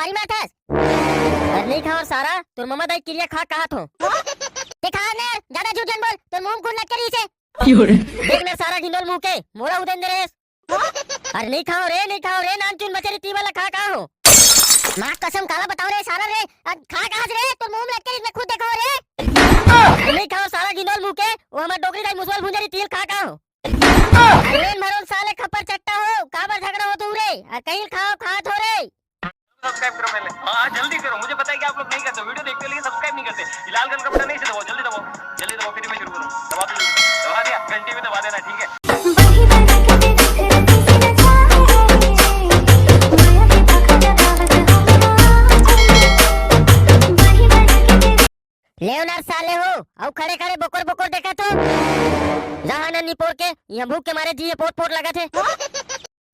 बारी में आथस। अरे नहीं खाओ सारा, तुर मम्मा दाई क्रिया खा कहा थो। ते खा ने ज्यादा झूठ जन बोल, तो मुंह खुल लग करी से। देख ने सारा गिंडोल मुंह के मोरा उदन दे रेस। अरे नहीं खाओ रे नानचुन बचरी ती वाला खा कहा हो। मां कसम काला बताओ रे सारा रे, खा कहां रे, तो मुंह में लग के इसमें खुद देखो रे। नहीं खाओ सारा गिंडोल मुंह के, वो हमार डोगरी दाई मुसवाल भुंजरी तिल खा कहा हो। अरे मरोल साले खप्पर चट्टा हो, काबर झगड़ा हो तू रे, कहीं खाओ खात हो रे। सब्सक्राइब करो पहले, हाँ जल्दी करो, मुझे पता है कि आप लोग नहीं करते, वीडियो देखते हो लेकिन सब्सक्राइब नहीं करते। लाल कलर का बटन नहीं से दबाओ, जल्दी दबाओ फिर मैं शुरू करूँ। दबा दो, दबा दिया, घंटी में दबा देना, ठीक है। लेवनार साले हो, अब खड़े खड़े बकोर बकोर देखा तो जहां न निपोर के यहाँ भूख के मारे जी पोट पोट लगा थे।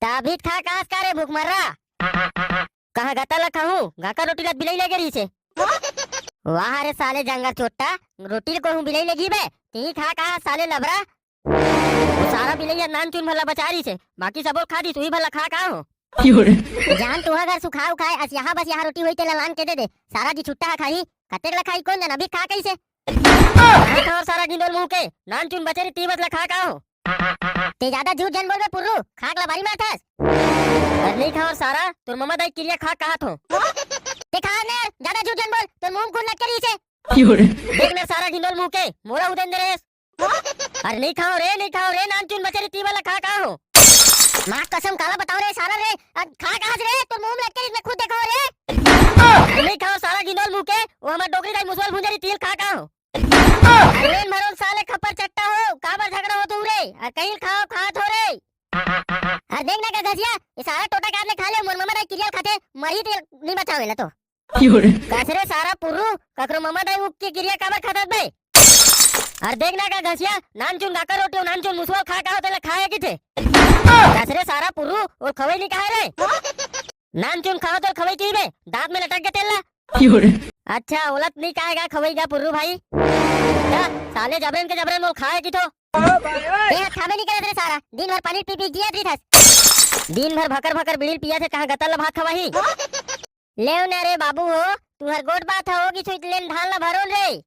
ताबीत खा कास का रे भूख मर रहा, कहाँ गाता लखा हूँ गाका रोटी लग बिलाई लगे रही से। वाह रे साले जंगल चोट्टा, रोटी को हूँ बिलाई लगी बे, ती खा कहा साले लबरा। वो सारा बिलाई नान चुन भला बचा रही से, बाकी सब खा दी, तू ही भला खा कहा हो। जान तू अगर सुखाओ खाए अस यहाँ बस यहाँ रोटी हुई तेला लान के दे सारा जी छुट्टा खाई कतेक लखाई कौन जना अभी खा कैसे। खाओ सारा गिंडोल मुंह के नान चुन बचरी ती बस खा का हो। ते ज्यादा झूठ जन बोल बे पुर्रू, खाक ला बारी में आथस। अरे नहीं खाओ सारा, तुर मम्मा दाई क्रिया खा कहा थो। ते खा ने ज्यादा झूठ जन बोल, तो मुंह खुल लग करी से। देख ने सारा गिंडोल मुंह के मोरा उदन दे रेस। अरे नहीं खाओ रे नान चुन बचरी ती वाला खा का हो। मां कसम काला बताओ रे सारा रे, खा कहां रे, तो मुंह में लग के इसमें खुद देखो रे। नहीं खाओ सारा गिंडोल मुंह के, वो हमार डोगरी दाई मुसवाल भुंजरी तिल खा का हो। अरे मरोल साले खप्पर चट्टा हो, काबर झगड़ा हो तू रे, कहीं खाओ खात हो रे। अरे देख ना का घसिया, ये सारा टोटा काट ले खा ले, मोर मम्मा दाई क्रिया खाते मरी तेल नहीं बचावेला तो। कसरे सारा पुर्रू ककरो मम्मा दाई उक की क्रिया काबर खातात बे। अरे देख ना का घसिया, नान चुन गाका रोटी नान चुन मुसवाल खा का होतेला खाए की थे। कसरे सारा पुर्रू और खवई नहीं कहा रे, नान चुन खाओ तो खवई की बे, दांत में लटक के तेला। अच्छा ओलत नहीं कहेगा खवई का पुर्रू भाई, साले जबरन के जबरन वो खाए की तो। ये खावे नहीं करे रे सारा, दिन भर पानी पी पी जिया थी थस, दिन भर भकर भकर बीड़ी पिया थे, कहां गतल भात खवाही। लेव ना रे बाबू हो, तू हर गोट बात हो कि छुट लेन ढाल ला भरोन रे।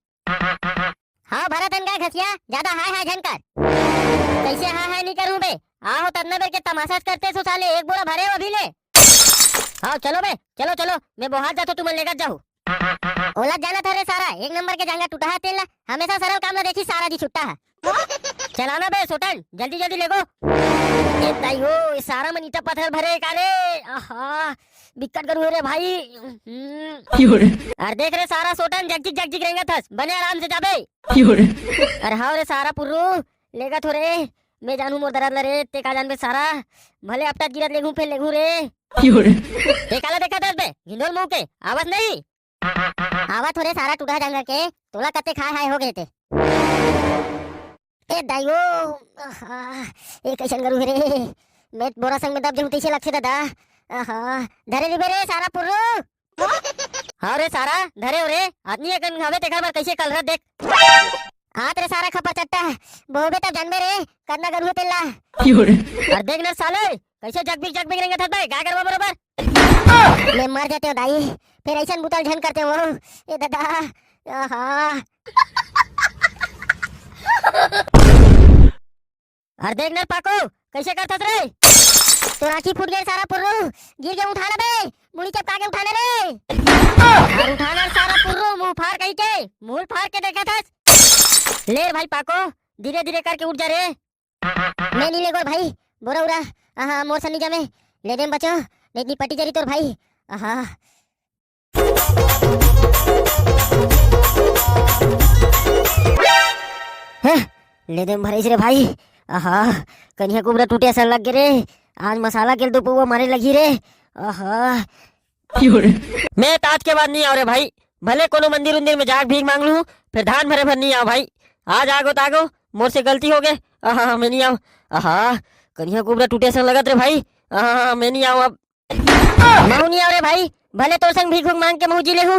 हाँ भरत अनगा घसिया, ज्यादा हाय हाय झनकर कैसे हाय हाय नहीं करूं बे, आओ तन्ना बेर के तमाशा करते सो साले, एक बोरा भरे अभी ले। हाँ चलो बे, चलो मैं बोहार जातो तुम लेकर जाऊँ। ओला जाना था रे सारा, एक नंबर के जांगा टूटा है तेल, हमेशा सरल काम ना देखी सारा जी छुट्टा है। चलाना बे सोटन, जल्दी जल्दी लेगो। ए ताई हो, ये सारा मन ईटा पत्थर भरे काले, आहा बिकट करू रे भाई। अरे देख रे सारा सोटन जगजिग रहेंगे थस, बने आराम से जाबे। अरे हाँ रे सारा पुर्रू लेगा थोड़े, मैं जानू मोर दरद रे, ते का जान बे सारा, भले अब तक गिरत लेगू फिर लेगू रे। ते काला देखा दस बे, गिंडोल मुंह के आवाज नहीं आवा थोड़े सारा टूटा जांगा के, तोला कते खाए हाय हो गए थे। ए दाइयो ए कैसन करू रे, मैं बोरा संग में दब जहू तैसे लगसे दादा। आहा धरे रे बेरे सारा पुर्रू। हाँ रे सारा धरे हो रे, आदमी एकन हवे तेकर बार कैसे कल रहा देख। हाथ रे सारा खपा चट्टा, बोबे तब जानबे रे, करना करू तेला। और देख ना साले कैसे जगबिग रहेंगे था भाई, क्या करवा बरोबर। मैं मर जाते हो दाई, फिर ऐसा बुतल झन करते हो ए दादा। आहा और देख ना पाको कैसे करता रे, तो आँखी फूट गई सारा पुर्रू, गिर के उठाना बे, मुड़ी चपका के उठाने रे। और उठाना सारा पुर्रू, मुंह फाड़ कहीं के, मुंह फाड़ के देखा था। ले भाई पाको धीरे धीरे करके उठ जा रे। मैं नहीं लेगो भाई, बोरा उरा आहा मोर सनी जमे ले देम बचो, नहीं इतनी पटी जरी तोर भाई। आहा ले देम भरेस रे भाई। आहा कन्या कुबरा टूटे सन लग गे रे, आज मसाला के दो पुआ मारे लगी रे। आहा मैं ताज के बाद नहीं आ रे भाई, भले कोनो मंदिर उंदिर में जाग भीख मांग लूं, फिर धान भरे भर नहीं आओ भाई। आज आगो तागो मोर से गलती हो गए, आहा मैं नहीं आऊं। आहा कन्या कुबरा टूटे सन लगत रे भाई, आहा मैं नहीं आऊं अब। मैं नहीं आ रे भाई, भले तो संग भीख मांग के मुझी ले हूं,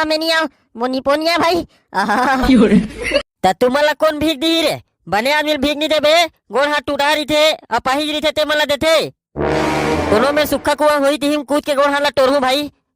मैं नहीं आऊं, मोनी पोनिया भाई। आहा त तुमला कौन भीख दी रे, बने आदमी भीख नहीं दे बे, गोड़ हाथ टूटा रही थे अपाहिज रही थे ते मला देथे। दोनों में सुखा कुआ हुई थी, कूद के गोड़ हाथ ला टोरू भाई,